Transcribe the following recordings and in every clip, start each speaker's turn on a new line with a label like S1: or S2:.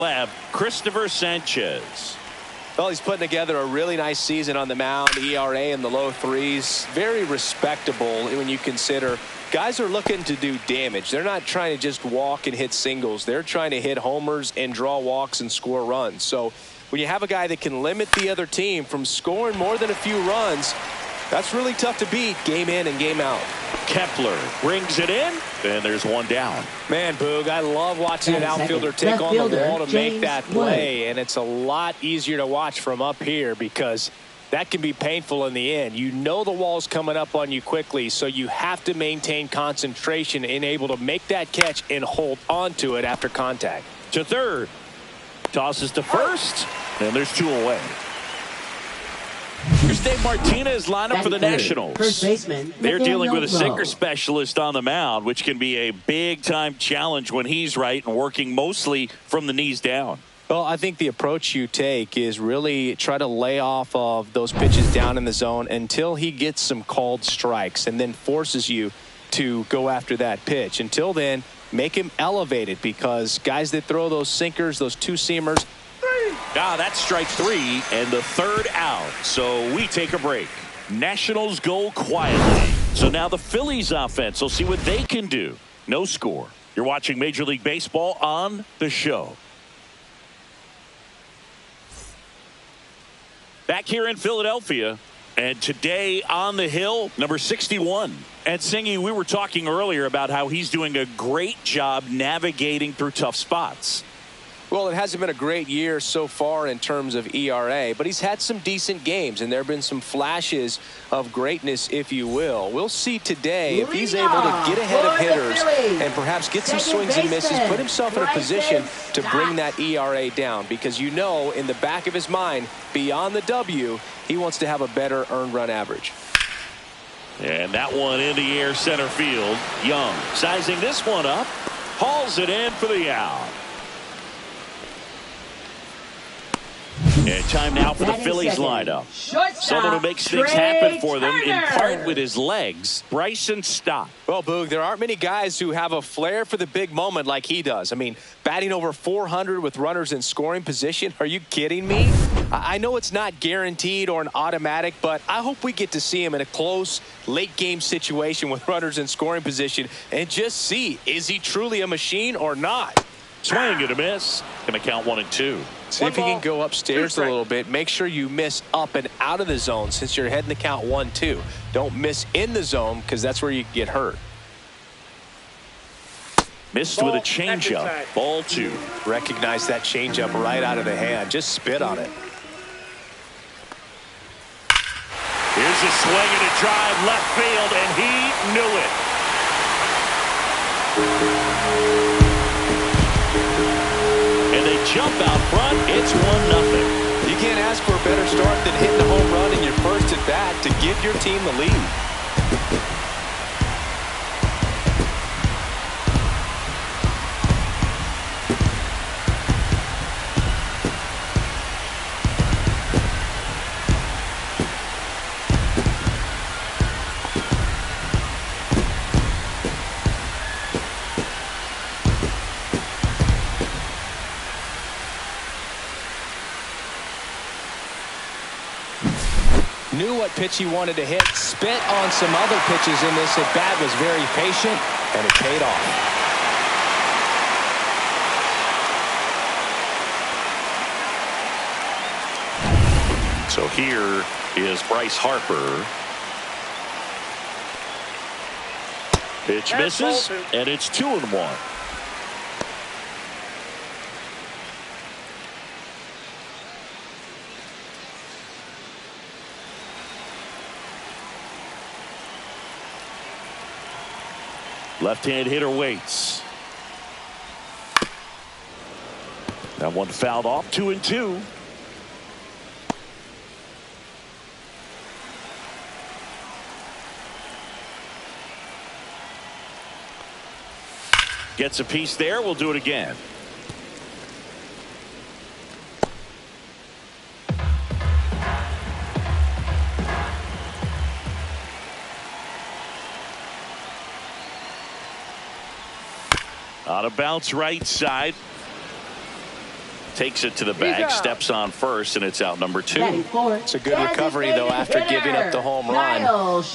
S1: Lab, Christopher Sanchez.
S2: Well, he's putting together a really nice season on the mound. ERA in the low threes. Very respectable when you consider guys are looking to do damage. They're not trying to just walk and hit singles. They're trying to hit homers and draw walks and score runs. So when you have a guy that can limit the other team from scoring more than a few runs, that's really tough to beat game in and game out.
S1: Kepler brings it in, and there's one down.
S2: Man, Boog, I love watching an outfielder take on the wall to make that play, and it's a lot easier to watch from up here because that can be painful in the end. You know the wall's coming up on you quickly, so you have to maintain concentration and able to make that catch and hold on to it after contact.
S1: To third. Tosses to first, and there's two away. Here's Dave Martinez lineup for the Nationals.
S3: First baseman,
S1: they're dealing with a sinker specialist on the mound, which can be a big-time challenge when he's right and working mostly from the knees down.
S2: Well, I think the approach you take is really try to lay off of those pitches down in the zone until he gets some called strikes and then forces you to go after that pitch. Until then, make him elevated because guys that throw those sinkers, those two-seamers,
S1: that's strike three and the third out. So we take a break. Nationals go quietly. So now the Phillies offense will see what they can do. No score. You're watching Major League Baseball on the show. Back here in Philadelphia. And today on the hill, number 61. And Singy, we were talking earlier about how he's doing a great job navigating through tough spots.
S2: Well, it hasn't been a great year so far in terms of ERA, but he's had some decent games, and there have been some flashes of greatness, if you will. We'll see today if he's able to get ahead of hitters and perhaps get some swings and misses, put himself in a position to bring that ERA down, because you know in the back of his mind, beyond the W, he wants to have a better earned run average.
S1: And that one in the air center field. Young sizing this one up, hauls it in for the out. And time now for the Phillies lineup. Someone who makes things happen for them in part with his legs, Bryson Stott.
S2: Well, Boog, there aren't many guys who have a flair for the big moment like he does. I mean, batting over 400 with runners in scoring position. Are you kidding me? I know it's not guaranteed or an automatic, but I hope we get to see him in a close late game situation with runners in scoring position and just see, is he truly a machine or not?
S1: Swing and a miss. Going to count 1 and 2.
S2: See if he can go upstairs a little bit. Make sure you miss up and out of the zone since you're heading to count 1-2. Don't miss in the zone because that's where you get hurt.
S1: Missed with a changeup. Ball 2.
S2: Recognize that changeup right out of the hand. Just spit on it.
S1: Here's a swing and a drive left field, and he knew it. And they jump out front. It's 1-0.
S2: You can't ask for a better start than hitting a home run in your first at bat to give your team the lead. Knew what pitch he wanted to hit, spit on some other pitches in this at bat, was very patient, and it paid off.
S1: So here is Bryce Harper. Pitch misses, and it's 2-1. Left-hand hitter waits. That one fouled off. 2-2. Gets a piece there. We'll do it again. On a bounce right side. Takes it to the bag, steps on first, and it's out number 2.
S2: It's a good recovery, though, after giving up the home run.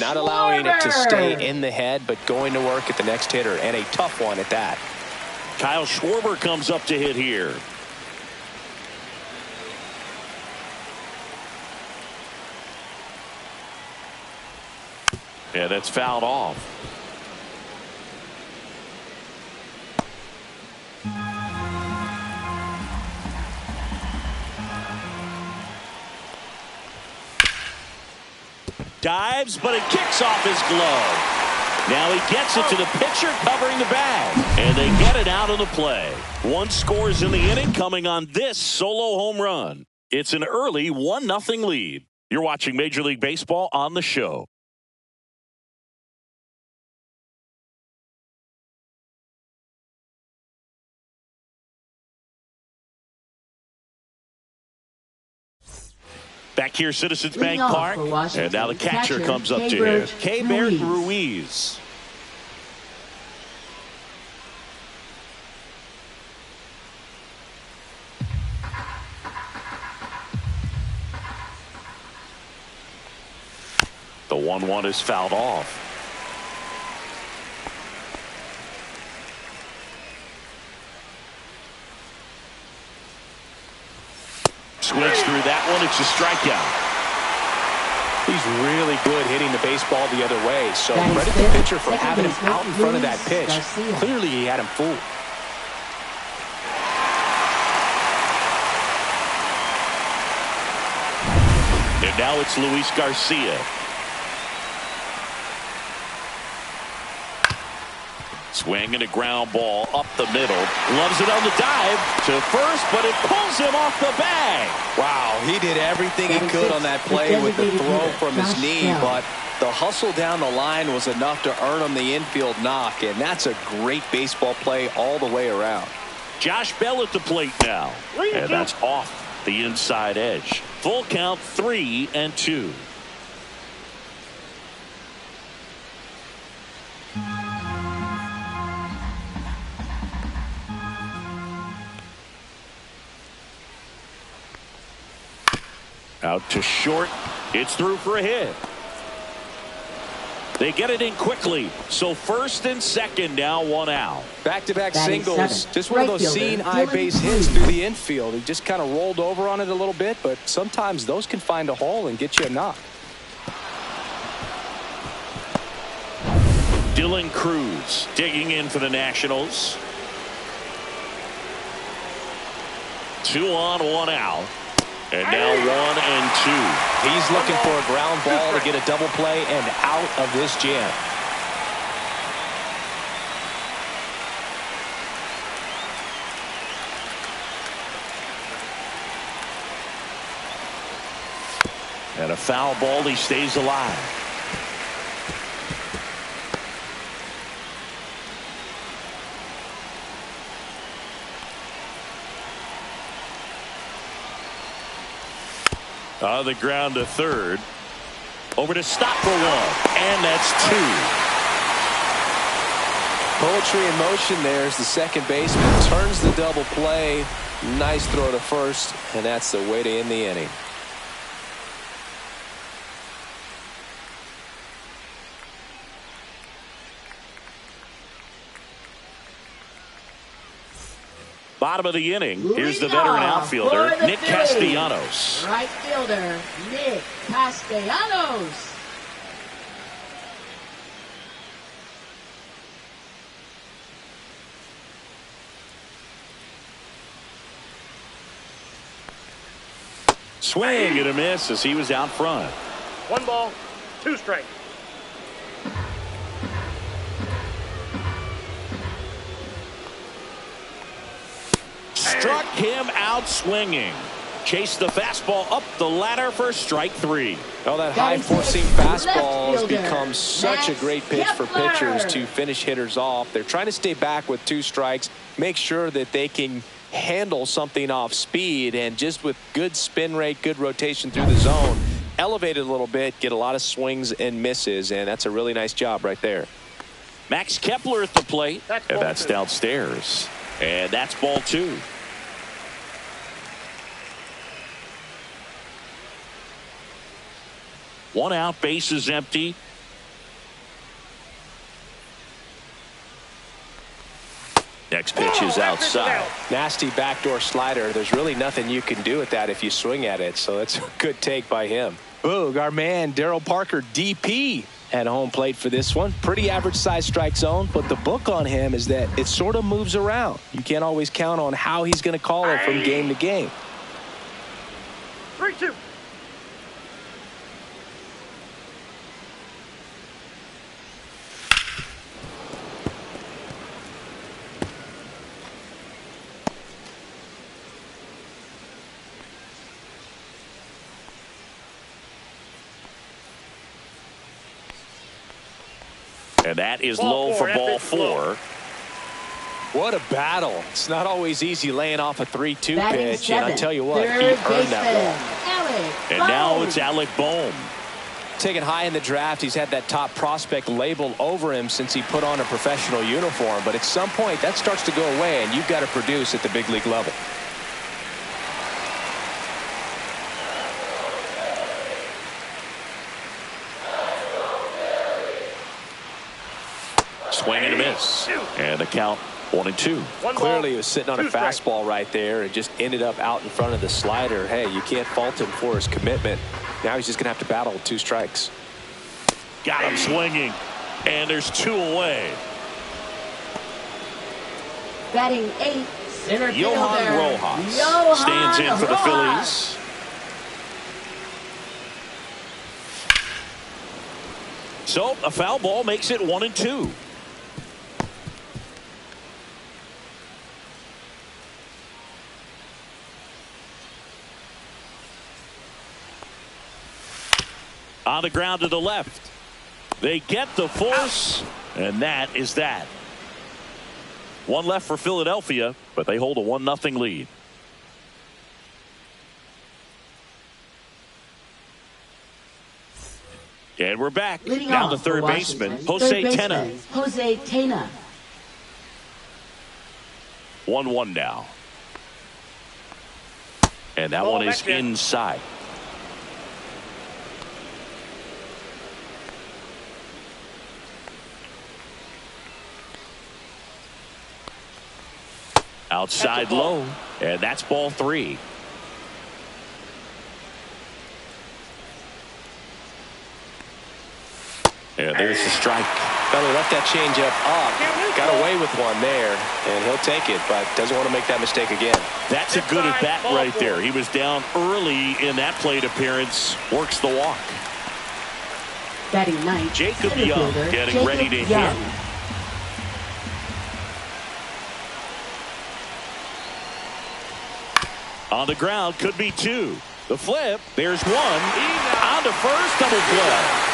S2: Not allowing it to stay in the head, but going to work at the next hitter, and a tough one at that.
S1: Kyle Schwarber comes up to hit here. Yeah, that's fouled off. Dives, but it kicks off his glove. Now he gets it to the pitcher covering the bag. And they get it out of the play. 1 scores in the inning coming on this solo home run. It's an early 1-0 lead. You're watching Major League Baseball on the show. Back here, Citizens Bank Park, and now the catcher comes up to him. Keibert Ruiz. The 1-1 is fouled off. Swings through that one. It's a strikeout.
S2: He's really good hitting the baseball the other way. So credit the pitcher for having him out in front of that pitch. Clearly he had him fooled.
S1: And now it's Luis Garcia. Swing and a ground ball up the middle. Loves it on the dive to first, but it pulls him off the bag.
S2: Wow, he did everything he could on that play with the throw from his knee, but the hustle down the line was enough to earn him the infield knock, and that's a great baseball play all the way around.
S1: Josh Bell at the plate now, and that's off the inside edge. Full count, 3-2. Out to short. It's through for a hit. They get it in quickly. So first and second, now 1 out.
S2: Back-to-back singles. Just one of those seeing eye base hits through the infield. He just kind of rolled over on it a little bit, but sometimes those can find a hole and get you a knock.
S1: Dylan Cruz digging in for the Nationals. 2 on, 1 out. And now 1 and 2.
S2: He's looking for a ground ball to get a double play and out of this jam.
S1: And a foul ball. He stays alive. On the ground to third. Over to stop for 1. And that's 2.
S2: Poetry in motion there as the second baseman turns the double play. Nice throw to first, and that's the way to end the inning.
S1: Bottom of the inning. Here's the veteran outfielder, Nick Castellanos.
S3: Right fielder, Nick Castellanos.
S1: Swing and a miss as he was out front.
S4: 1 ball, 2 strikes.
S1: Struck him out swinging. Chased the fastball up the ladder for strike 3.
S2: Oh, that high four-seam fastball has become such a great pitch for pitchers to finish hitters off. They're trying to stay back with 2 strikes, make sure that they can handle something off speed, and just with good spin rate, good rotation through the zone, elevate it a little bit, get a lot of swings and misses, and that's a really nice job right there.
S1: Max Kepler at the plate. And that's downstairs. And that's ball 2. 1 out, bases empty. Next pitch is outside.
S2: Nasty backdoor slider. There's really nothing you can do with that if you swing at it. So that's a good take by him. Boog, our man Darryl Parker, DP, at home plate for this one. Pretty average size strike zone, but the book on him is that it sort of moves around. You can't always count on how he's going to call it from game to game.
S4: 3-2.
S1: And that is low for ball 4.
S2: What a battle. It's not always easy laying off a 3-2
S3: Batting
S2: pitch. And I
S3: seventh,
S2: tell you what, he
S3: third
S2: earned that
S3: baseman,
S1: And
S3: Alec
S1: now
S3: Bohm.
S1: it's Alec Bohm.
S2: Taken high in the draft, he's had that top prospect label over him since he put on a professional uniform. But at some point, that starts to go away, and you've got to produce at the big league level.
S1: Swing and a miss. And the count 1-2.
S2: Clearly, he was sitting on a
S4: 2 strikes.
S2: fastball right there and just ended up out in front of the slider. Hey, you can't fault him for his commitment. Now he's just going to have to battle with 2 strikes.
S1: Got him swinging. And there's 2 away.
S3: Batting 8, center
S1: Johan
S3: fielder,
S1: Rojas
S3: Johan
S1: stands in for the
S3: Rojas.
S1: Phillies. So a foul ball makes it 1-2. On the ground to the left. They get the force, and that is that. 1 left for Philadelphia, but they hold a 1-0 lead. And we're back.
S3: Leading
S1: Down
S3: off
S1: to third
S3: for
S1: baseman,
S3: Washington,
S1: Jose
S3: third
S1: Tena.
S3: baseman, Jose Tena.
S1: 1-1 now. And that
S4: Ball
S1: one is
S4: back there.
S1: inside. Outside
S4: That's a ball.
S1: low, and that's ball 3. And there's the strike.
S2: Fellow left that changeup up. Got away with one there, and he'll take it, but doesn't want to make that mistake again.
S1: That's a good at bat right there. He was down early in that plate appearance. Works the walk.
S3: Batting 9,
S1: Jacob
S3: center
S1: Young
S3: fielder,
S1: getting
S3: Jacob
S1: ready to
S3: Young.
S1: hit. On the ground, could be 2. The flip, there's 1. On to first, double play.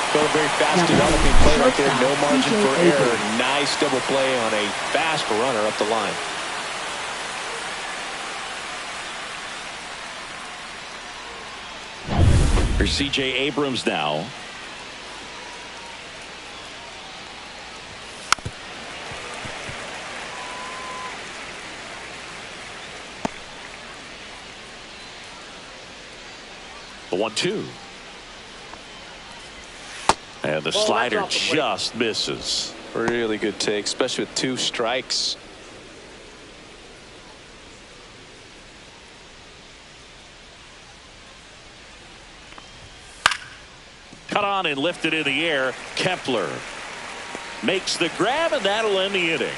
S2: Still a very fast developing play right there. No margin for error. Nice double play on a fast runner up the line.
S1: Here's C.J. Abrams now. The 1-2. And the slider
S4: off the plate.
S1: just misses.
S2: Really good take, especially with 2 strikes.
S1: Cut on and lifted in the air. Kepler makes the grab, and that'll end the inning.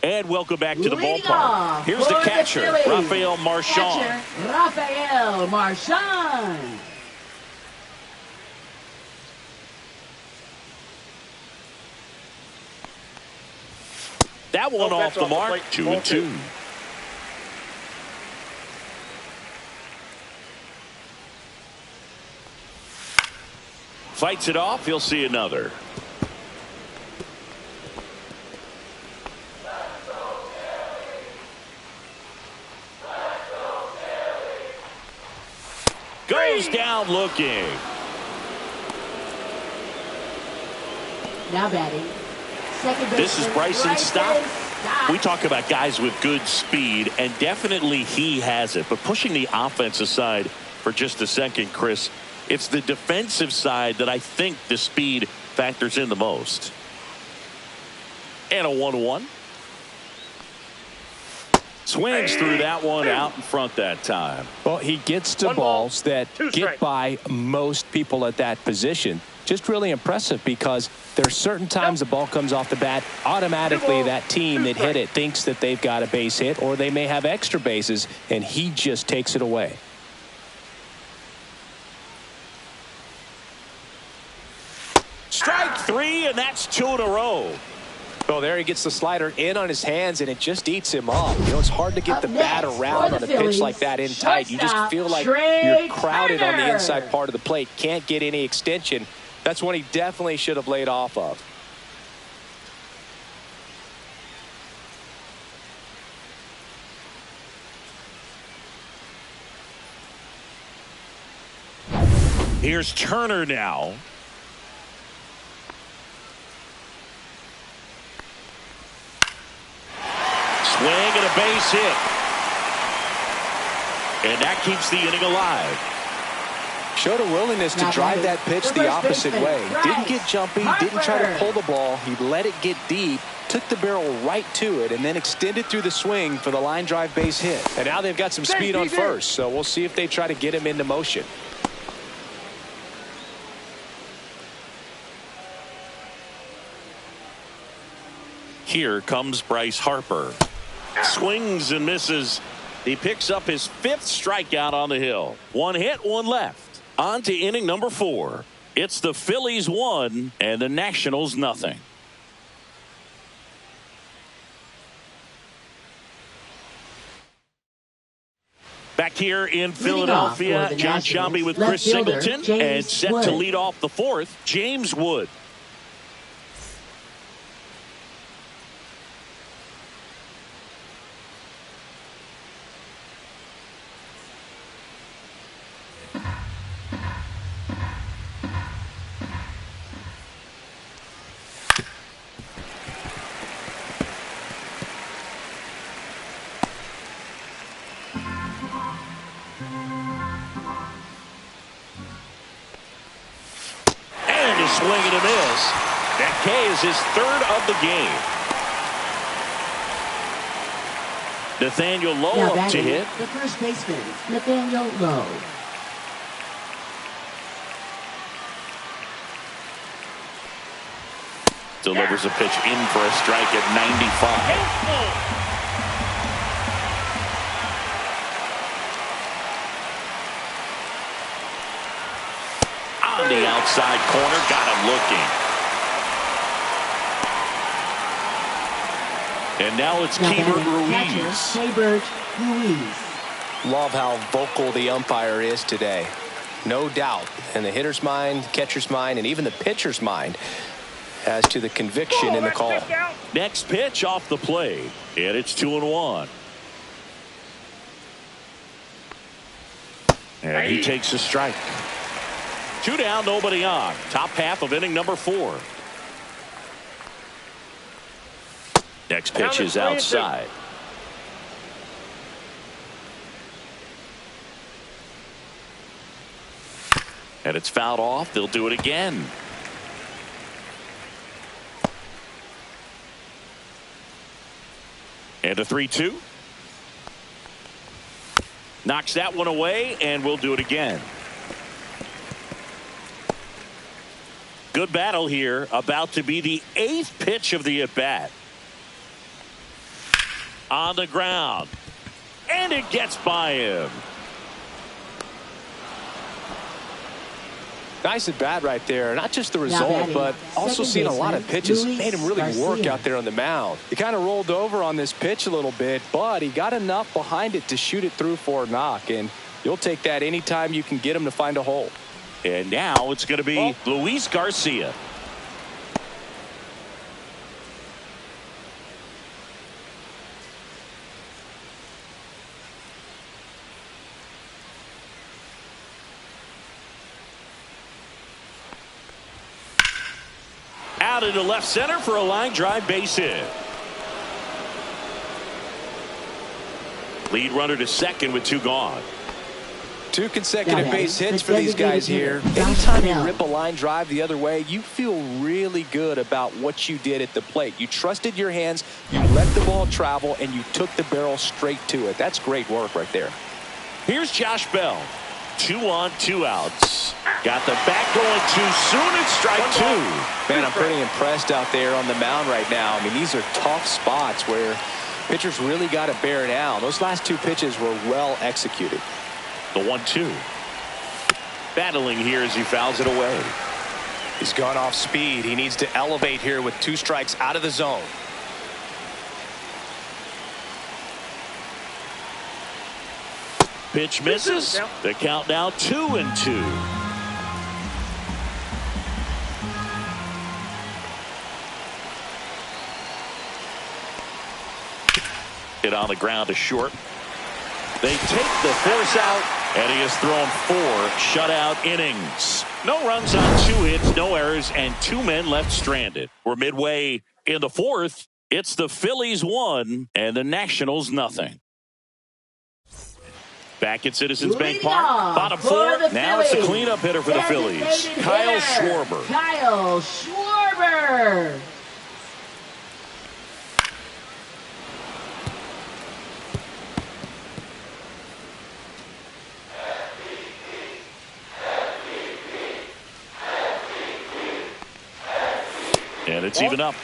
S1: And welcome back to the
S3: Leading
S1: ballpark.
S3: off
S1: Here's the
S3: for
S1: catcher,
S3: Phillies.
S1: Rafael Marchand.
S3: Catcher, Rafael Marchand.
S1: That one off
S4: that's
S1: the
S4: off the
S1: mark.
S4: plate.
S1: 2-2. Fights it off. He'll see another. Goes down looking.
S3: Now batting. Second
S1: This is Bryson Stott.
S3: Stott.
S1: We talk about guys with good speed, and definitely he has it. But pushing the offense aside for just a second, Chris, it's the defensive side that I think the speed factors in the most. And a 1-1. Swings through that one out in front that time.
S2: Well, he gets to balls that get by most people at that position. Just really impressive because there's certain times the ball comes off the bat, automatically that team that hit it thinks that they've got a base hit or they may have extra bases, and he just takes it away.
S1: Strike 3, and that's 2 in a row.
S2: Oh, there he gets the slider in on his hands, and it just eats him off. You know, it's hard to get the bat around on a pitch like that in tight. You just feel like you're crowded on the inside part of the plate. Can't get any extension. That's one he definitely should have laid off of.
S1: Here's Turner now. Swing and a base hit. And that keeps the inning alive.
S2: Showed a willingness to drive that pitch the opposite way. Didn't get jumpy, didn't try to pull the ball. He let it get deep, took the barrel right to it, and then extended through the swing for the line drive base hit. And now they've got some speed on first, so we'll see if they try to get him into motion.
S1: Here comes Bryce Harper. Swings and misses. He picks up his 5th strikeout on the hill. 1 hit, 1 left. On to inning number 4. It's the Phillies 1 and the Nationals nothing. Back here in Philadelphia, John Shelby with Chris Singleton, and set to lead off the 4th, James Wood. Swing and a miss. That K is his 3rd of the game. Nathaniel Lowe up to hit.
S3: The first baseman, Nathaniel Lowe.
S1: Delivers a pitch in for a strike at 95. On the outside corner, got him looking. And now it's Keibert Ruiz.
S2: Love how vocal the umpire is today. No doubt in the hitter's mind, catcher's mind, and even the pitcher's mind as to the conviction in the call.
S1: Next pitch off the plate, and it's 2-1. And he takes a strike. 2 down, nobody on. Top half of inning number 4. Next pitch is outside. And it's fouled off. They'll do it again. And a 3-2. Knocks that one away, and we'll do it again. Good battle here. About to be the 8th pitch of the at-bat. On the ground. And it gets by him.
S2: Nice at bat right there. Not just the result, but also seeing a lot of pitches. Made him really work out there on the mound. He kind of rolled over on this pitch a little bit, but he got enough behind it to shoot it through for a knock. And you'll take that anytime you can get him to find a hole.
S1: And now it's going to be Luis Garcia. out into left center for a line drive base hit. Lead runner to second with 2 gone.
S2: 2 consecutive base hits for these guys here. Anytime you rip a line drive the other way, you feel really good about what you did at the plate. You trusted your hands, you let the ball travel, and you took the barrel straight to it. That's great work right there.
S1: Here's Josh Bell. 2 on, 2 outs. Got the bat going too soon. It's strike 2.
S2: Man, I'm pretty impressed out there on the mound right now. I mean, these are tough spots where pitchers really got to bear down. Those last 2 pitches were well executed.
S1: The 1-2. Battling here as he fouls it away.
S2: He's gone off speed. He needs to elevate here with 2 strikes out of the zone.
S1: Pitch misses. The count now 2-2. Hit on the ground to short. They take the force out, and he has thrown 4 shutout innings. No runs on 2 hits, no errors, and 2 men left stranded. We're midway in the 4th. It's the Phillies 1 and the Nationals nothing. Back at Citizens Bank Park, bottom 4. Now it's the cleanup hitter for the Phillies, Kyle Schwarber.
S3: Kyle Schwarber.
S1: And it's even up.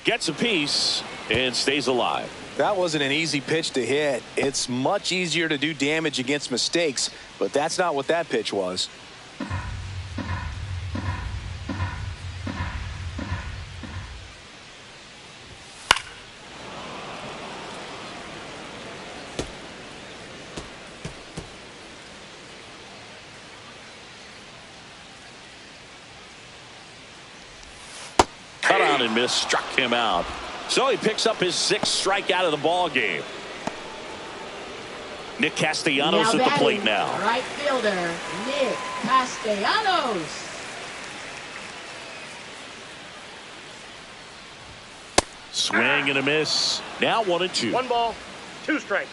S1: Gets a piece and stays alive.
S2: That wasn't an easy pitch to hit. It's much easier to do damage against mistakes, but that's not what that pitch was.
S1: Cut on and miss, struck him out. So he picks up his 6th strikeout of the ball game. Nick Castellanos at the plate now.
S3: Right fielder, Nick Castellanos.
S1: Swing and a miss. Now 1-2.
S4: 1 ball, 2 strikes.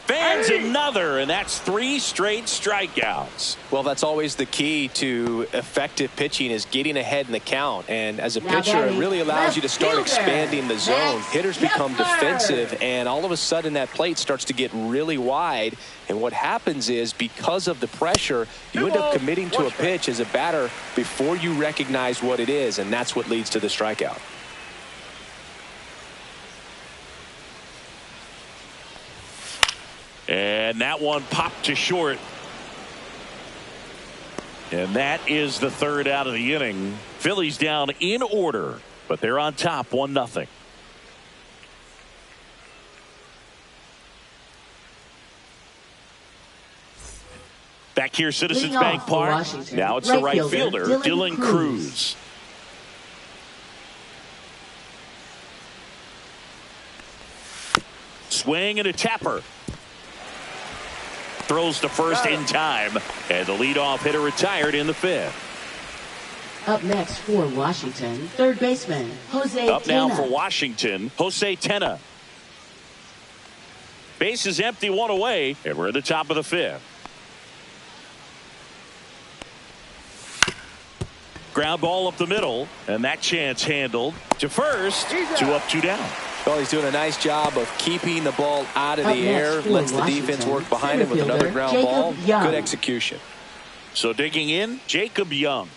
S1: Fans another, and that's 3 straight strikeouts.
S2: Well, that's always the key to effective pitching, is getting ahead in the count. And as a pitcher, it really allows you to start expanding the zone. Hitters become defensive, and all of a sudden that plate starts to get really wide. And what happens is, because of the pressure, you end up committing to a pitch as a batter before you recognize what it is, and that's what leads to the strikeout.
S1: And that one popped to short. And that is the 3rd out of the inning. Phillies down in order, but they're on top 1-0. Back here, Citizens Bank Park. Now it's the right fielder, Dylan Cruz. Swing and a tapper. Throws to first in time, and the leadoff hitter retired in the 5th.
S3: Up next for Washington, 3rd baseman Jose
S1: Up now
S3: Tena.
S1: for Washington, Jose Tena. Base is empty, 1 away, and we're at the top of the 5th. Ground ball up the middle, and that chance handled to first. 2 up, 2 down.
S2: Well, he's doing a nice job of keeping the ball out of the air, lets the defense work behind him with another ground ball. Good execution.
S1: So digging in, Jacob Young.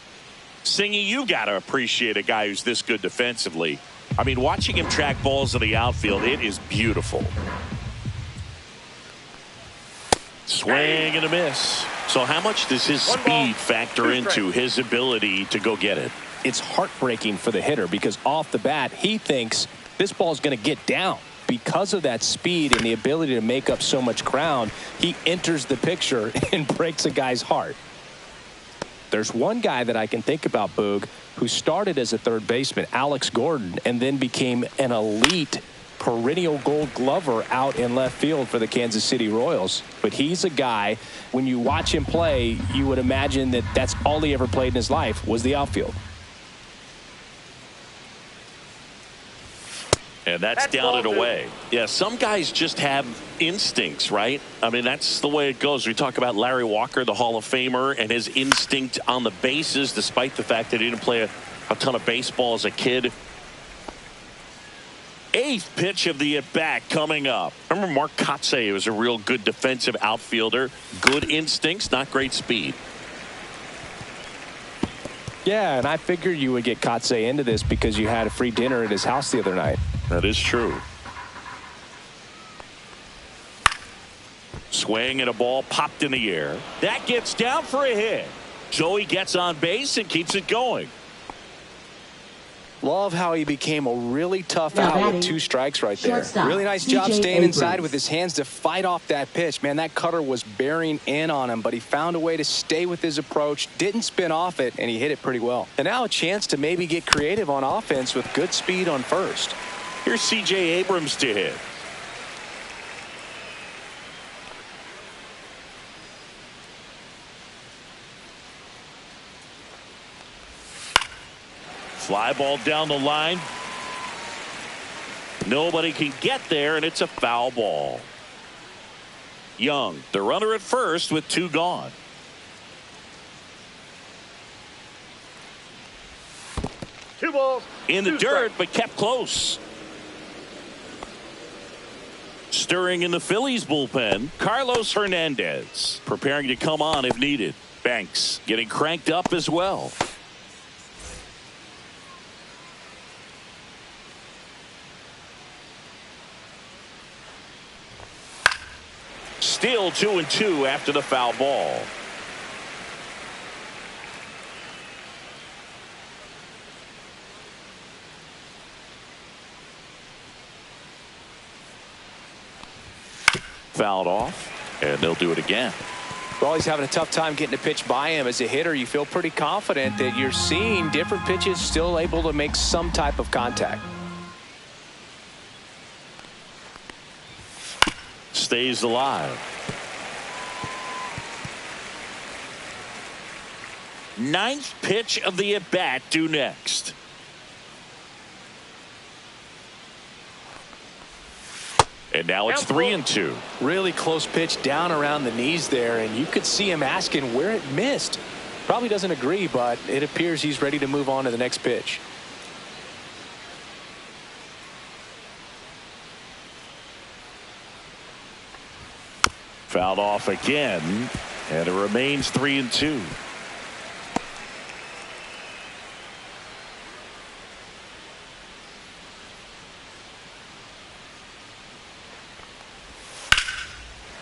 S1: Singy, you got to appreciate a guy who's this good defensively. I mean, watching him track balls in the outfield, it is beautiful. Swing and a miss. So how much does his speed factor into his ability to go get it?
S2: It's heartbreaking for the hitter, because off the bat, he thinks this ball's going to get down. because of that speed and the ability to make up so much ground, he enters the picture and breaks a guy's heart. There's one guy that I can think about, Boog, who started as a third baseman, Alex Gordon, and then became an elite perennial Gold Glover out in left field for the Kansas City Royals. But he's a guy, when you watch him play, you would imagine that that's all he ever played in his life was the outfield.
S1: And that's down and away. Yeah, some guys just have instincts, right? I mean, that's the way it goes. We talk about Larry Walker, the Hall of Famer, and his instinct on the bases, despite the fact that he didn't play a ton of baseball as a kid. Eighth pitch of the at-bat coming up. Remember Mark Kotsay was a real good defensive outfielder. Good instincts, not great speed.
S2: Yeah, and I figured you would get Kotsay into this because you had a free dinner at his house the other night.
S1: That is true. Swing and a ball popped in the air. That gets down for a hit. Joey gets on base and keeps it going.
S2: Love how he became a really tough out with 2 strikes right there. Really nice job staying inside with his hands to fight off that pitch. Man, that cutter was bearing in on him, but he found a way to stay with his approach, didn't spin off it, and he hit it pretty well. And now a chance to maybe get creative on offense with good speed on first.
S1: Here's C.J. Abrams to hit. Fly ball down the line. Nobody can get there, and it's a foul ball. Young, the runner at first with 2 gone.
S4: Two balls.
S1: In the
S4: two
S1: dirt,
S4: strikes.
S1: but kept close. Stirring in the Phillies bullpen, Carlos Hernandez preparing to come on if needed. Banks getting cranked up as well. Still 2-2 after the foul ball. Fouled off, and they'll do it again.
S2: Well, he's having a tough time getting a pitch by him. As a hitter, you feel pretty confident that you're seeing different pitches still able to make some type of contact.
S1: Stays alive. Ninth pitch of the at-bat due next. And now it's 3-2.
S2: Really close pitch down around the knees there, and you could see him asking where it missed. Probably doesn't agree, but it appears he's ready to move on to the next pitch.
S1: Fouled off again, and it remains 3-2.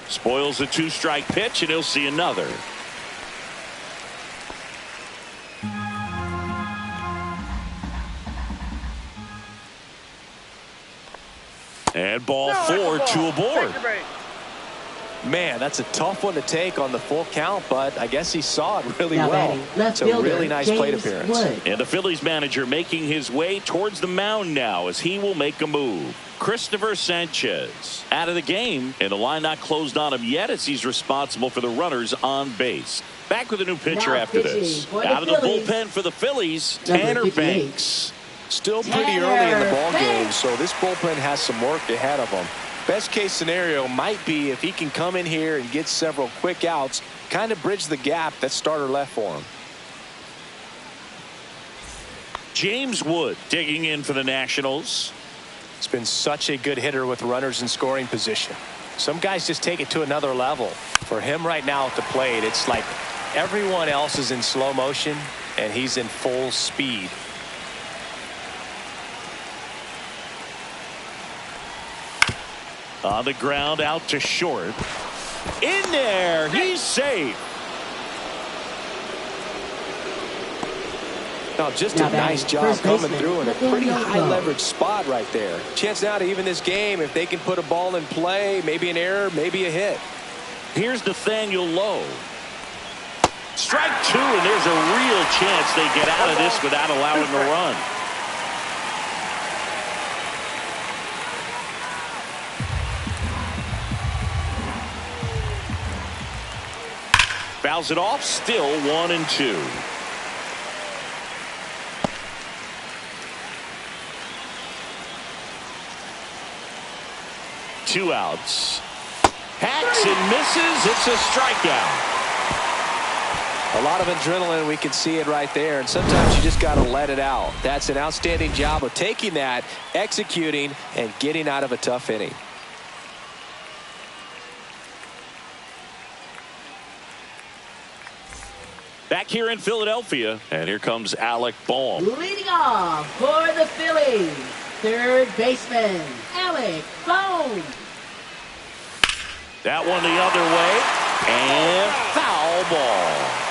S1: Spoils a 2-strike pitch, and he'll see another. And ball 4, 2 aboard.
S2: Man, that's a tough one to take on the full count, but I guess he saw it really well. It's a really nice plate appearance.
S1: And the Phillies manager making his way towards the mound now as he will make a move. Christopher Sanchez out of the game, and the line not closed on him yet as he's responsible for the runners on base. Back with a new pitcher after this. Out of the bullpen for the Phillies, Tanner Banks.
S2: Still pretty early in the ball game, so this bullpen has some work ahead of them. Best case scenario might be if he can come in here and get several quick outs, kind of bridge the gap that starter left for him.
S1: James Wood digging in for the Nationals.
S2: He's been such a good hitter with runners in scoring position. Some guys just take it to another level. For him right now at the plate, it's like everyone else is in slow motion and he's in full speed.
S1: On the ground, out to short. In there, he's safe.
S2: No, just
S3: Now
S2: a nice
S3: batting,
S2: job
S3: first
S2: coming
S3: baseman,
S2: through in a
S3: Nathaniel
S2: pretty high
S3: Lowe.
S2: leverage spot right there. Chance now to even this game if they can put a ball in play, maybe an error, maybe a hit.
S1: Here's Nathaniel Lowe. Strike two, and there's a real chance they get out of this without allowing a run. Fouls it off, still 1-2. Two outs. Hacks and misses. It's a strikeout.
S2: A lot of adrenaline, we can see it right there, and sometimes you just got to let it out. That's an outstanding job of taking that, executing, and getting out of a tough inning.
S1: Back here in Philadelphia, and here comes Alec Bohm.
S3: Leading off for the Phillies, third baseman, Alec Bohm.
S1: That one the other way, and foul ball.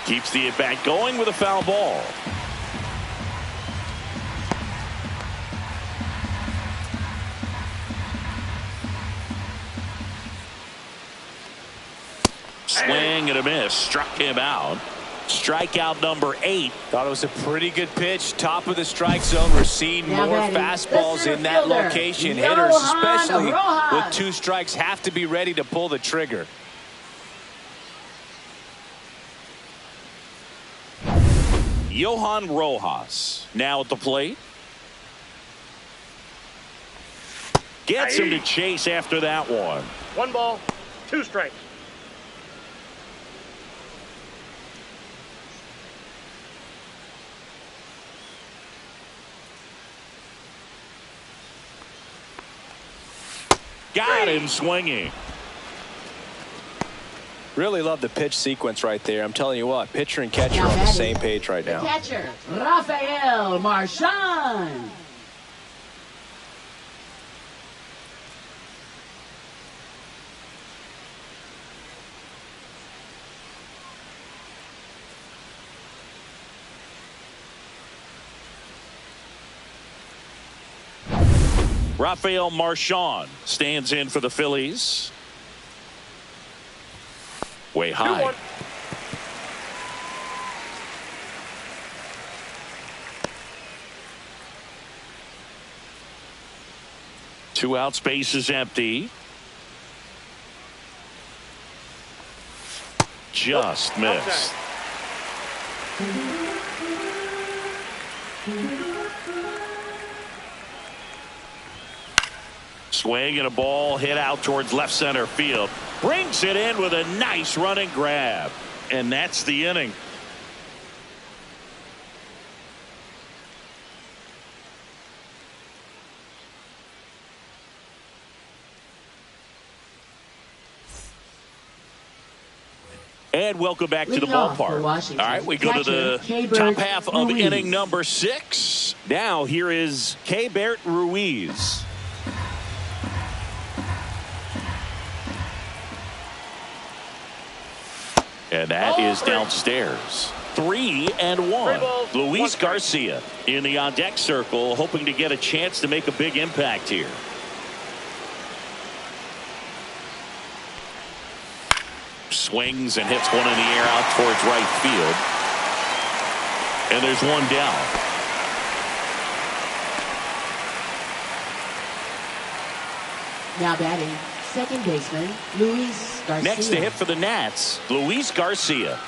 S1: Keeps the at-bat going with a foul ball. Swing and a miss. Struck him out. Strikeout number 8.
S2: Thought it was a pretty good pitch. Top of the strike zone. We're seeing
S3: Now
S2: more
S3: batting,
S2: fastballs
S3: the
S2: in that
S3: center
S2: location.
S3: fielder,
S2: Hitters,
S3: Johan
S2: especially
S3: Rojas.
S2: with 2 strikes, have to be ready to pull the trigger.
S1: Johan Rojas now at the plate. Gets him to chase after that one.
S4: 1 ball, 2 strikes.
S1: Got him swinging.
S2: Really love the pitch sequence right there. I'm telling you what, pitcher and catcher
S3: Now
S2: are on the
S3: batting,
S2: same page right
S3: the
S2: now.
S3: catcher, Rafael Marchand.
S1: Rafael Marchand stands in for the Phillies. Way high.
S4: 2-1.
S1: Two outs, base is empty. Just missed. Swing and a ball hit out towards left center field. Brings it in with a nice running grab. And that's the inning. And welcome back to the
S3: Leading off for
S1: ballpark. All
S3: Washington,
S1: right, we go to the
S3: Catcher,
S1: top half of
S3: Ruiz.
S1: inning number 6. Now here is Keibert Ruiz. And that is downstairs. 3-1. Luis Garcia in the on-deck circle, hoping to get a chance to make a big impact here. Swings and hits one in the air out towards right field. And there's one down.
S3: Now batting, second baseman, Luis Garcia.
S1: Next to hit for the Nats, Luis Garcia.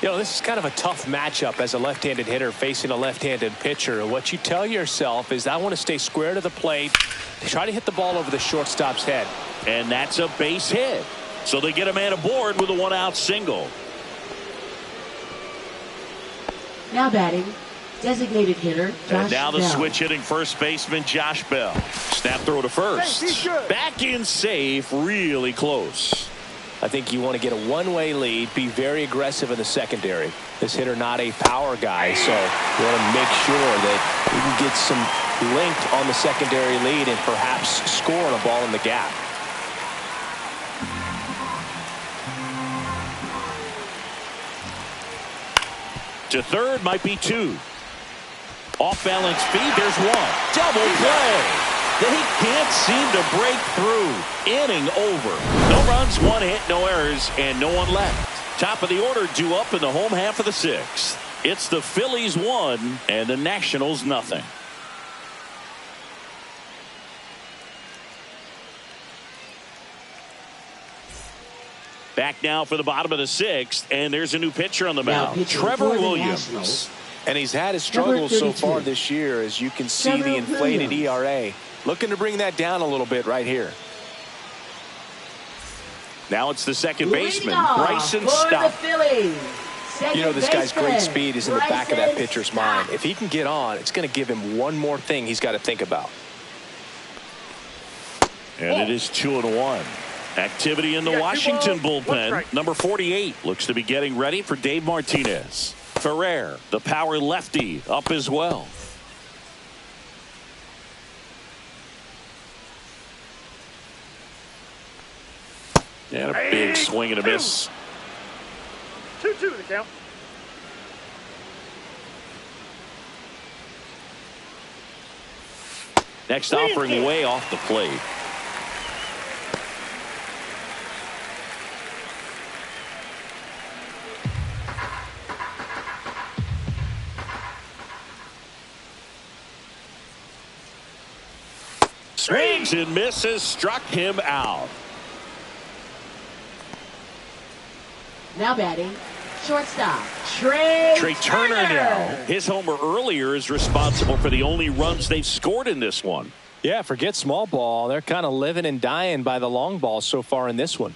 S2: You know, this is kind of a tough matchup as a left-handed hitter facing a left-handed pitcher. What you tell yourself is, I want to stay square to the plate, try to hit the ball over the shortstop's head.
S1: And that's a base hit. So they get a man aboard with a 1-out single.
S3: Now batting, designated hitter, Josh
S1: And now the
S3: Bell.
S1: switch hitting first baseman Josh Bell. Snap throw to first. Back in safe, really close.
S2: I think you want to get a one-way lead, be very aggressive in the secondary. This hitter not a power guy, so you want to make sure that you can get some length on the secondary lead and perhaps score on a ball in the gap.
S1: To third might be 2. Off balance feed. There's 1. Double play. They can't seem to break through. Inning over. No runs, 1 hit, no errors, and no one left. Top of the order due up in the home half of the 6th. It's the Phillies 1 and the Nationals nothing. Back now for the bottom of the 6th, and there's a new pitcher on the mound, Trevor Williams.
S2: And he's had his struggles so far this year, as you can see the inflated ERA. Looking to bring that down a little bit right here.
S1: Now it's the second baseman, Bryson Stott.
S2: You know this guy's great speed is in the back of that pitcher's mind. If he can get on, it's going to give him one more thing he's got to think about.
S1: And it is 2-1. Activity in the Washington bullpen. Number 48 looks to be getting ready for Dave Martinez. Ferrer, the power lefty, up as well. And a big swing and a miss.
S4: 2-2 the count.
S1: Next offering way off the plate. Swings and misses, struck him out.
S3: Now batting, shortstop, Trey
S1: Turner now. His homer earlier is responsible for the only runs they've scored in this one.
S2: Yeah, forget small ball. They're kind of living and dying by the long ball so far in this one.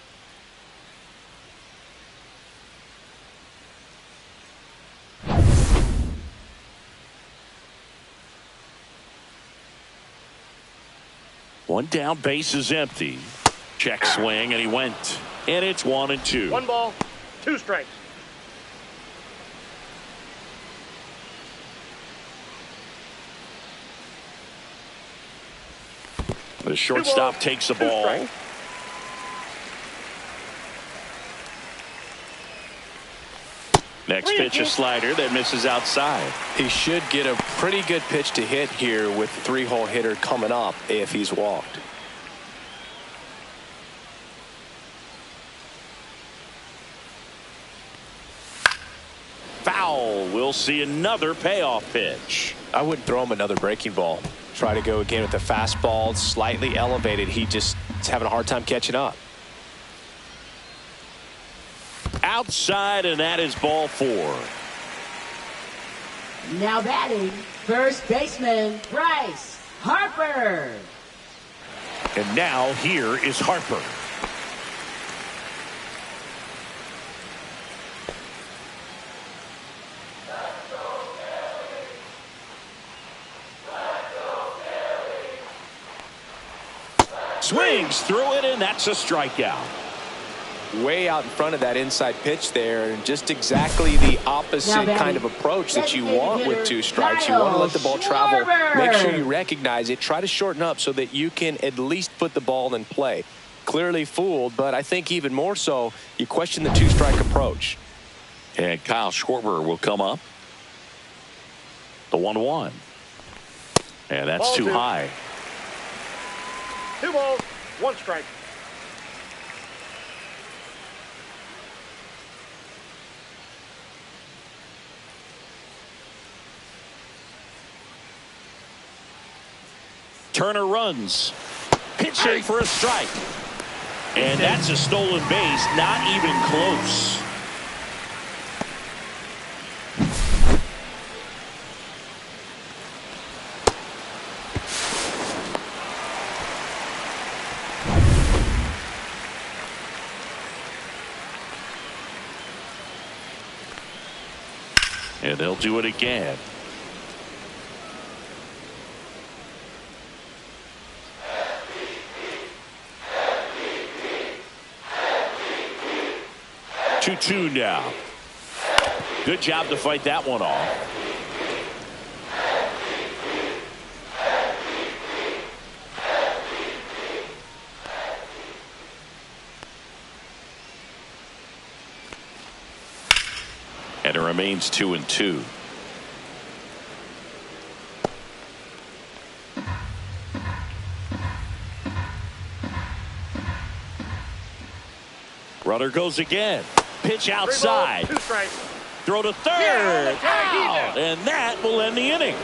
S1: One down, base is empty. Check swing, and he went. And it's 1-2.
S4: 1 ball, 2 strikes.
S1: The shortstop takes the ball. Next pitch, a slider that misses outside.
S2: He should get a pretty good pitch to hit here with the 3-hole hitter coming up if he's walked.
S1: Foul. We'll see another payoff pitch.
S2: I wouldn't throw him another breaking ball. Try to go again with the fastball, slightly elevated. He just is having a hard time catching up.
S1: Outside, and that is ball 4.
S3: Now batting, first baseman, Bryce Harper.
S1: And now here is Harper. Swings through it, and that's a strikeout.
S2: Way out in front of that inside pitch there, and just exactly the opposite kind of approach that you want with 2 strikes. You want to let the ball travel. Make sure you recognize it. Try to shorten up so that you can at least put the ball in play. Clearly fooled, but I think even more so, you question the 2-strike approach.
S1: And Kyle Schwarber will come up. The 1-1. And that's too high.
S4: 2 balls, 1 strike.
S1: Turner runs. Pitching for a strike. And that's a stolen base, not even close. And they'll do it again. Two now. Good job to fight that one off. And it remains 2-2. Runner goes again. Pitch outside.
S4: 3 balls, 2 strikes.
S1: Throw to third.
S4: Yeah,
S1: Out. And that will end the inning.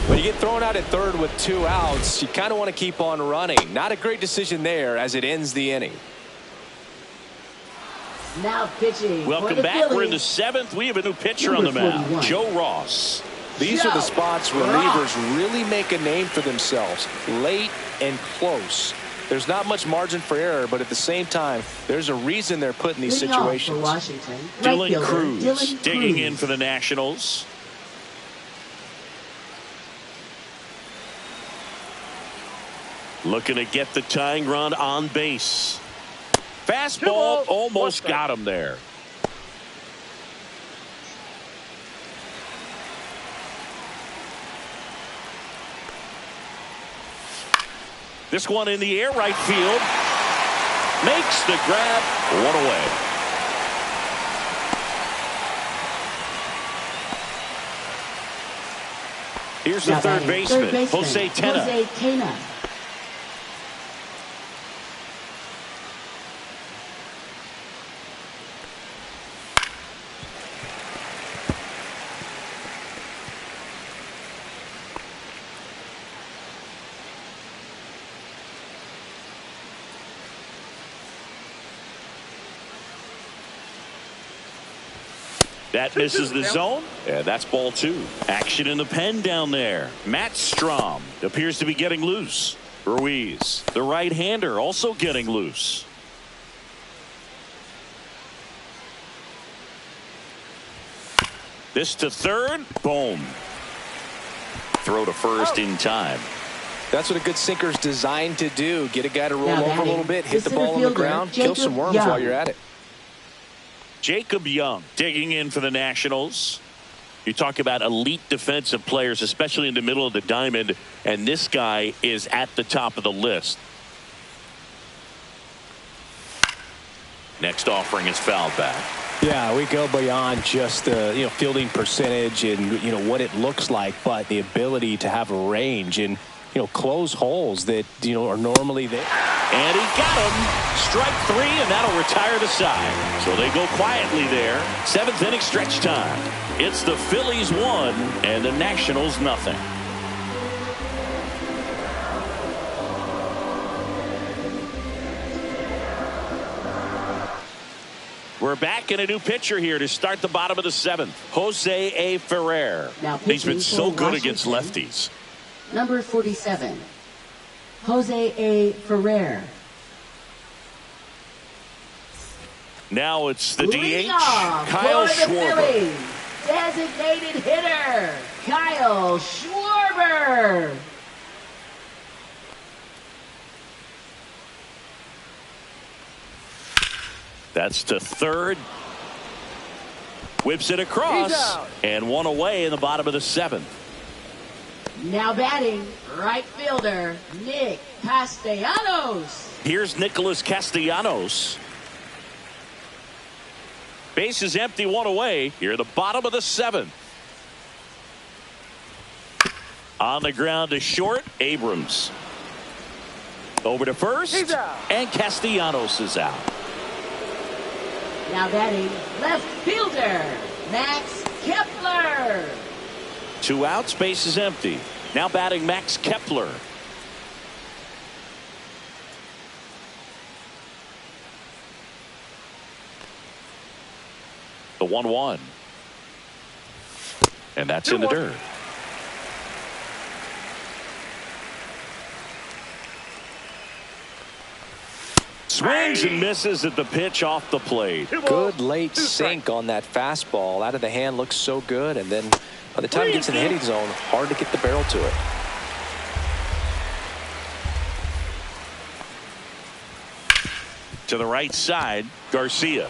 S2: When you get thrown out at third with 2 outs, you kind of want to keep on running. Not a great decision there as it ends the inning.
S3: Now pitching.
S1: Welcome back. We're in the 7th. We have a new pitcher on the mound, Joe Ross.
S2: These are the spots relievers really make a name for themselves. Late and close. There's not much margin for error, but at the same time, there's a reason they're put in these situations.
S1: Dylan Cruz digging in for the Nationals. Looking to get the tying run on base. Fastball almost got him there. This one in the air, right field. Makes the grab, 1 away. Here's the third baseman, Jose Tena. That misses the zone. Yeah, that's ball 2. Action in the pen down there. Matt Strom appears to be getting loose. Ruiz, the right-hander, also getting loose. This to third. Boom. Throw to first in time.
S2: That's what a good sinker's designed to do. Get a guy to roll over a little bit, hit the ball on the ground, kill some worms while you're at it.
S1: Jacob Young digging in for the Nationals. You talk about elite defensive players, especially in the middle of the diamond, and this guy is at the top of the list. Next offering is fouled back.
S2: Yeah, we go beyond just the fielding percentage and what it looks like, but the ability to have a range and close holes that are normally there.
S1: And he got him. Strike 3, and that'll retire the side. So they go quietly there. 7th inning stretch time. It's the Phillies 1 and the Nationals nothing. We're back in a new pitcher here to start the bottom of the 7th. Jose A. Ferrer. He's been so good against lefties.
S3: Number 47, Jose A. Ferrer.
S1: Now it's the DH, Kyle Schwarber.
S3: Designated hitter, Kyle Schwarber.
S1: That's to third. Whips it across, and 1 away in the bottom of the 7th.
S3: Now batting, right fielder, Nick Castellanos.
S1: Here's Nicholas Castellanos. Base is empty, 1 away. Here at the bottom of the 7th. On the ground to short, Abrams. Over to first, and Castellanos is out.
S3: Now batting, left fielder, Max Kepler.
S1: 2 outs, base is empty. Now batting Max Kepler. The 1-1. And that's in the dirt. Swings and misses at the pitch off the plate.
S2: Good late sink on that fastball. Out of the hand, looks so good, and then by the time it gets in the hitting zone, hard to get the barrel to it.
S1: To the right side, Garcia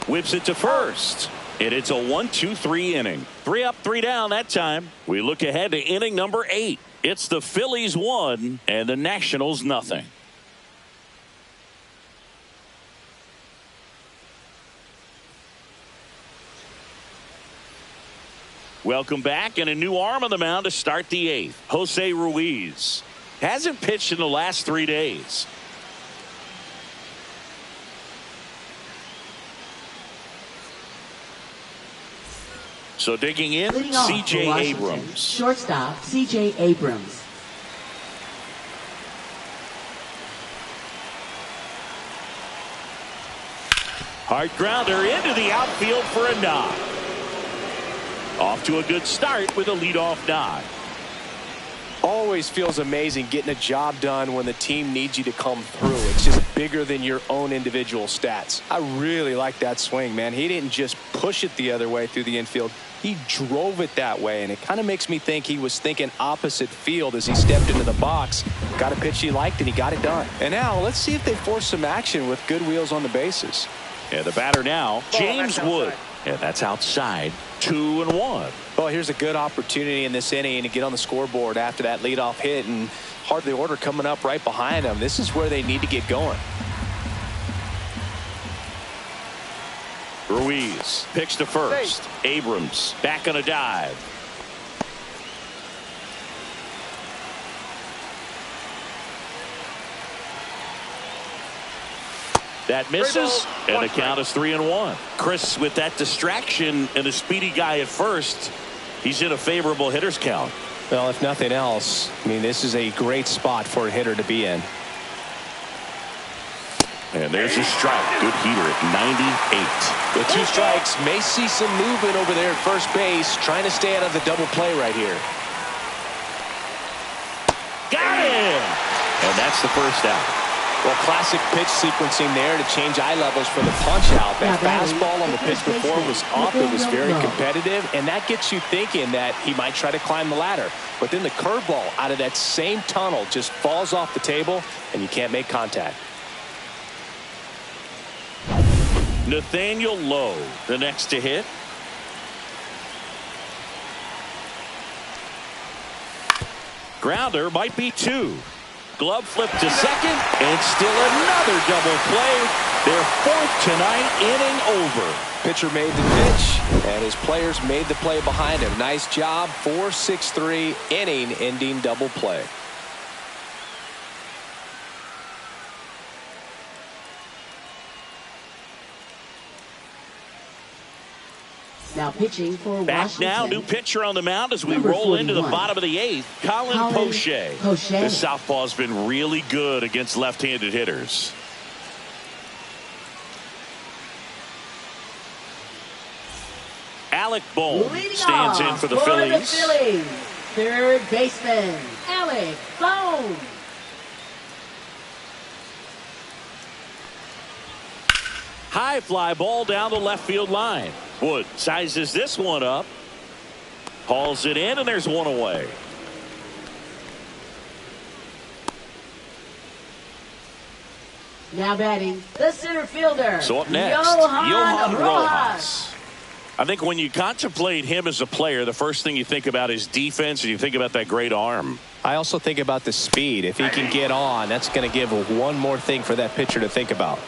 S1: whips it to first, and it's a 1-2-3 inning. 3 up, 3 down that time. We look ahead to inning number 8. It's the Phillies 1 and the Nationals nothing. Welcome back, and a new arm on the mound to start the 8th. Jose Ruiz hasn't pitched in the last 3 days. So digging in, C.J. Abrams.
S3: Shortstop, C.J. Abrams.
S1: Hard grounder into the outfield for a knock. Off to a good start with a leadoff knock.
S2: Always feels amazing getting a job done when the team needs you to come through. It's just bigger than your own individual stats. I really like that swing, man. He didn't just push it the other way through the infield. He drove it that way, and it kind of makes me think he was thinking opposite field as he stepped into the box. Got a pitch he liked, and he got it done. And now let's see if they force some action with good wheels on the bases.
S1: And the batter now, James Wood. And that's outside. 2-1.
S2: Well, here's a good opportunity in this inning to get on the scoreboard after that leadoff hit, and hardly order coming up right behind them. This is where they need to get going.
S1: Ruiz picks to first. Abrams back on a dive. That misses, and the count is 3-1. Chris, with that distraction and a speedy guy at first, he's in a favorable hitter's count.
S2: Well, if nothing else, I mean, this is a great spot for a hitter to be in.
S1: And there's a strike. Good heater at 98.
S2: With 2 strikes, may see some movement over there at first base, trying to stay out of the double play right here.
S1: Got him! And that's the first out.
S2: Well, classic pitch sequencing there to change eye levels for the punch out. That fastball on the pitch before was up. It was very competitive, and that gets you thinking that he might try to climb the ladder. But then the curveball out of that same tunnel just falls off the table, and you can't make contact.
S1: Nathaniel Lowe, the next to hit. Grounder might be 2. Glove flip to second, and still another double play. Their 4th tonight, inning over.
S2: Pitcher made the pitch, and his players made the play behind him. Nice job. 4-6-3 inning-ending double play.
S3: Now pitching for
S1: Back
S3: Washington.
S1: now, new pitcher on the mound as we roll into the bottom of the 8th. Colin Poche. This southpaw's been really good against left-handed hitters. Alec Bohm stands in for the Phillies.
S3: Third baseman, Alec Bohm.
S1: High fly ball down the left field line. Wood sizes this one up. Hauls it in, and there's one away.
S3: Now batting, the center fielder.
S1: So up next, Johan Rojas. I think when you contemplate him as a player, the first thing you think about is defense, and you think about that great arm.
S2: I also think about the speed. If he can get on, that's going to give one more thing for that pitcher to think about.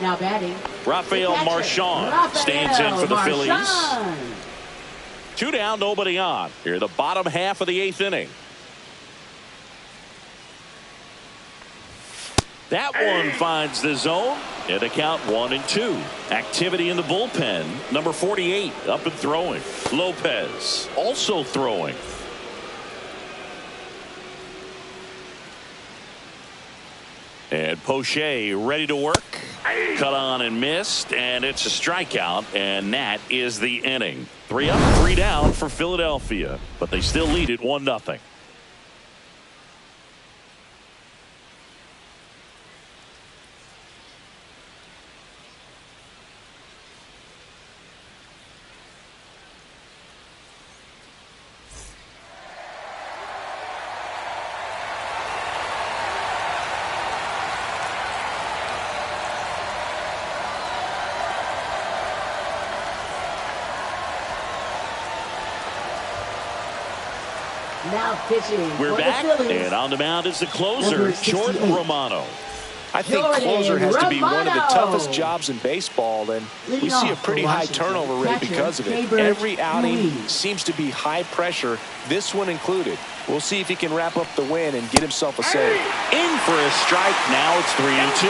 S3: Now batting,
S1: Rafael Marchand stands in for the Phillies. 2 down, nobody on. Here, the bottom half of the 8th inning. That one finds the zone, and the count 1-2. Activity in the bullpen. Number 48 up and throwing. Lopez also throwing. And Poche ready to work. Cut on and missed, and it's a strikeout, and that is the inning. 3 up, 3 down for Philadelphia, but they still lead it 1-0.
S3: Now pitching.
S1: We're back, and on the mound is the closer, Jordan Romano.
S2: I think closer has to be one of the toughest jobs in baseball, and we see a pretty high turnover rate because of it. Every outing seems to be high pressure, this one included. We'll see if he can wrap up the win and get himself a save.
S1: In for a strike. Now it's 3-2.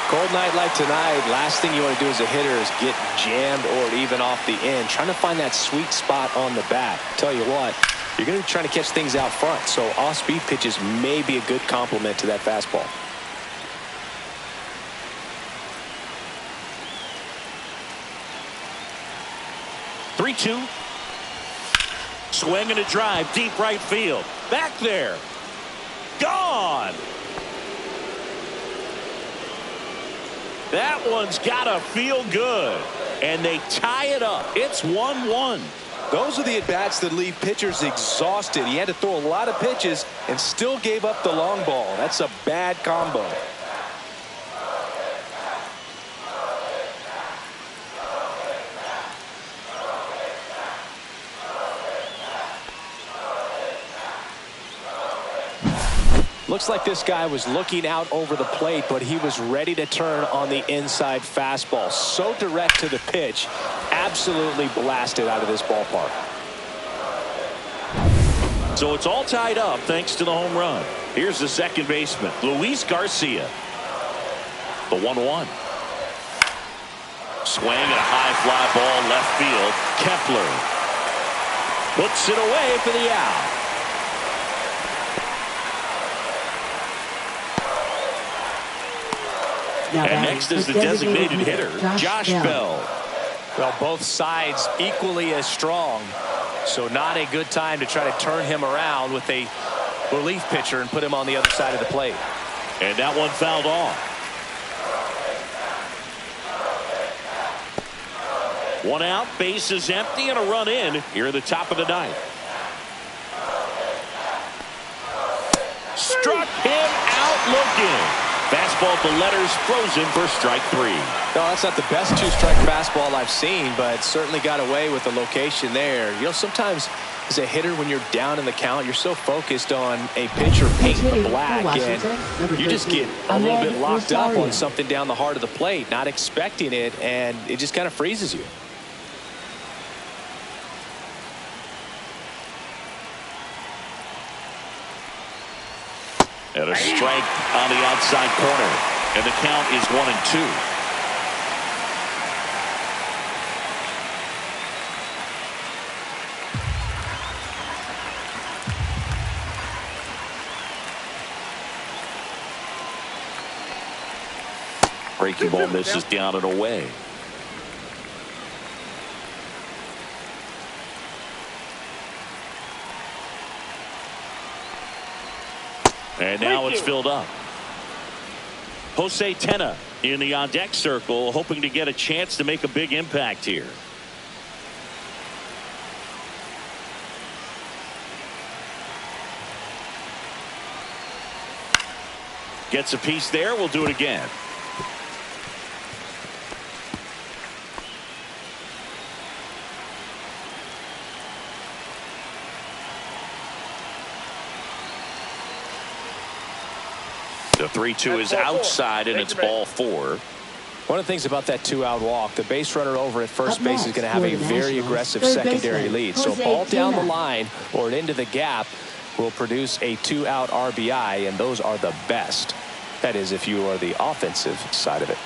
S2: Cold night like tonight, last thing you want to do as a hitter is get jammed or even off the end. Trying to find that sweet spot on the bat. Tell you what, you're going to be trying to catch things out front, so off-speed pitches may be a good complement to that fastball.
S1: Three-two. Swing and a drive, deep right field. Back there. Gone. That one's got to feel good. And they tie it up. It's 1-1.
S2: Those are the at-bats that leave pitchers exhausted. He had to throw a lot of pitches and still gave up the long ball. That's a bad combo. Looks like this guy was looking out over the plate, but he was ready to turn on the inside fastball. So direct to the pitch, absolutely blasted out of this ballpark.
S1: So it's all tied up thanks to the home run. Here's the second baseman, Luis Garcia. The 1-1. Swing and a high fly ball left field. Kepler puts it away for the out. And next is the designated hitter, Josh Bell.
S2: Well, both sides equally as strong, so not a good time to try to turn him around with a relief pitcher and put him on the other side of the plate.
S1: And that one fouled off. One out, base is empty, and a run in here at the top of the ninth. Struck him out looking. Fastball at the letters, frozen for strike 3.
S2: No, that's not the best two-strike fastball I've seen, but certainly got away with the location there. You know, sometimes as a hitter, when you're down in the count, you're so focused on a pitcher painting the black, and you just get a little bit locked up on something down the heart of the plate, not expecting it, and it just kind of freezes you.
S1: And a strike on the outside corner. And the count is 1-2. Breaking ball misses down and away. And now it's filled up. Jose Tena in the on-deck circle, hoping to get a chance to make a big impact here. Gets a piece there. We'll do it again. The 3-2 is outside, and it's ball 4.
S2: One of the things about that two-out walk, the base runner over at first base is going to have a very aggressive secondary lead. So a ball down the line or into the gap will produce a two-out RBI, and those are the best. That is, if you are the offensive side of it.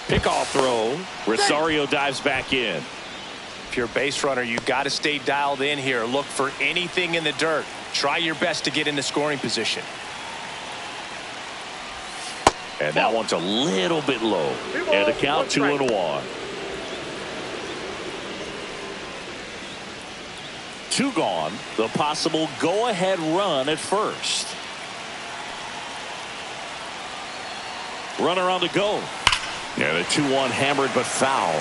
S1: Pickoff throw. Rosario dives back in.
S2: If you're a base runner, you've got to stay dialed in here. Look for anything in the dirt. Try your best to get into scoring position.
S1: And that one's a little bit low. And the count 2-1. 2 gone. The possible go-ahead run at first. Runner on the go. And a 2-1 hammered but foul.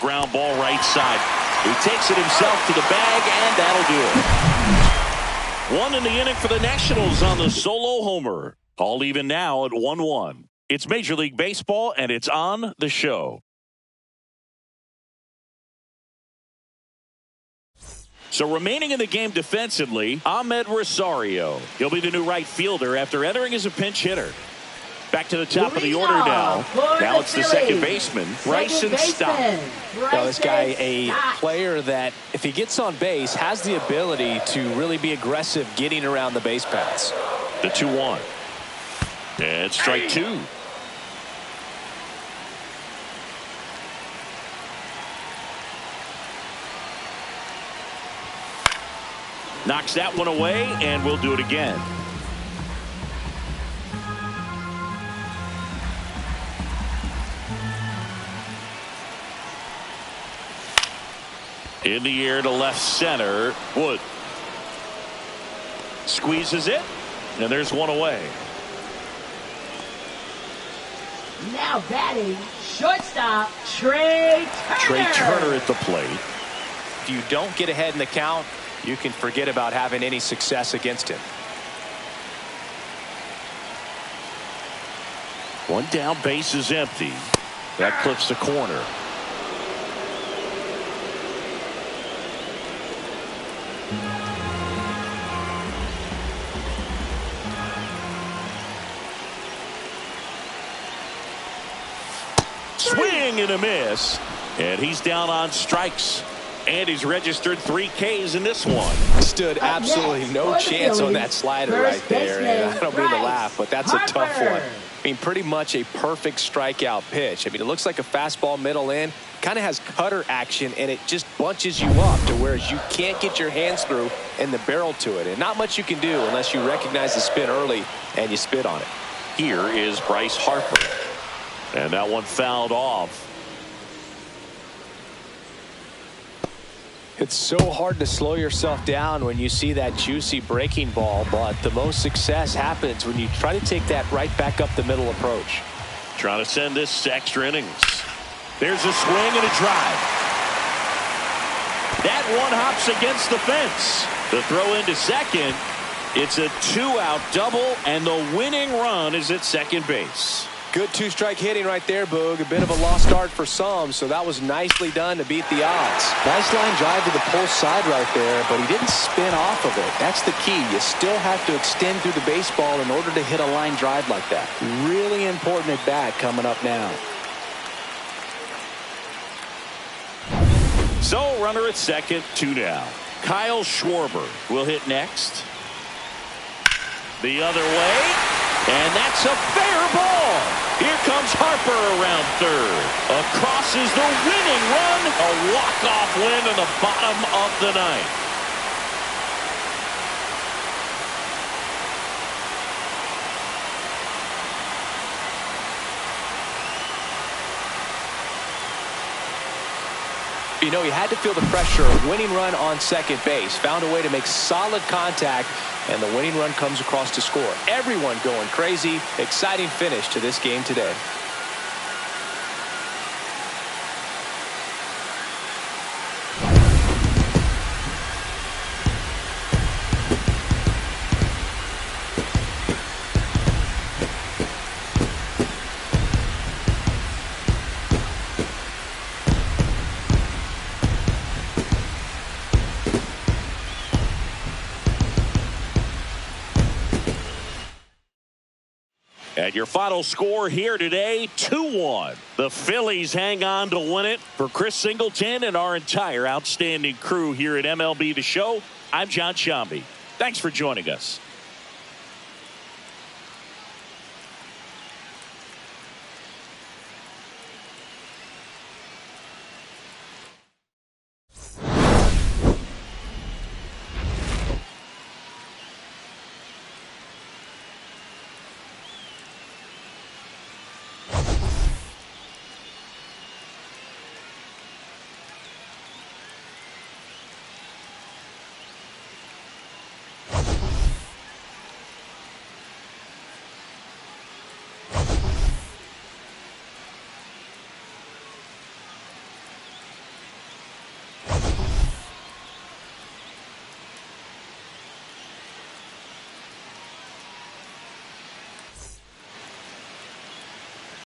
S1: ground ball right side. He takes it himself to the bag, and that'll do it. One in the inning for the Nationals on the solo homer. All even now at 1-1. It's Major League Baseball, and it's on the show. So remaining in the game defensively, Ahmed Rosario. He'll be the new right fielder after entering as a pinch hitter. Back to the top of the order now. Now it's the second baseman, Bryson Stott.
S2: Well, this guy, a player that, if he gets on base, has the ability to really be aggressive getting around the base paths.
S1: The 2-1. And strike two. Knocks that one away, and we'll do it again. In the air to left center. Wood squeezes it, and there's one away.
S3: Now batting, shortstop, Trey Turner.
S1: Trey Turner at the plate.
S2: If you don't get ahead in the count, you can forget about having any success against him.
S1: One down, base is empty. That clips the corner. Swing and a miss, and he's down on strikes. And he's registered 3 Ks in this one.
S2: Stood absolutely no chance on that slider right there. And I don't mean to laugh, but that's a tough one. I mean, pretty much a perfect strikeout pitch. I mean, it looks like a fastball middle in. Kind of has cutter action, and it just bunches you up to where you can't get your hands through and the barrel to it. And not much you can do unless you recognize the spin early and you spit on it.
S1: Here is Bryce Harper. And that one fouled off.
S2: It's so hard to slow yourself down when you see that juicy breaking ball, but the most success happens when you try to take that right back up the middle approach.
S1: Trying to send this to extra innings. There's a swing and a drive. That one hops against the fence. The throw into second. It's a 2-out double, and the winning run is at second base.
S2: Good 2-strike hitting right there, Boog. A bit of a lost start for some, so that was nicely done to beat the odds. Nice line drive to the pull side right there, but he didn't spin off of it. That's the key. You still have to extend through the baseball in order to hit a line drive like that. Really important at bat coming up now.
S1: So runner at second, 2 down. Kyle Schwarber will hit next. The other way, and that's a fair ball. Here comes Harper around third. Across is the winning run. A walk-off win in the bottom of the ninth.
S2: You know, he had to feel the pressure. Winning run on second base. Found a way to make solid contact, and the winning run comes across to score. Everyone going crazy. Exciting finish to this game today.
S1: And your final score here today, 2-1. The Phillies hang on to win it. For Chris Singleton and our entire outstanding crew here at MLB The Show, I'm John Shambi. Thanks for joining us.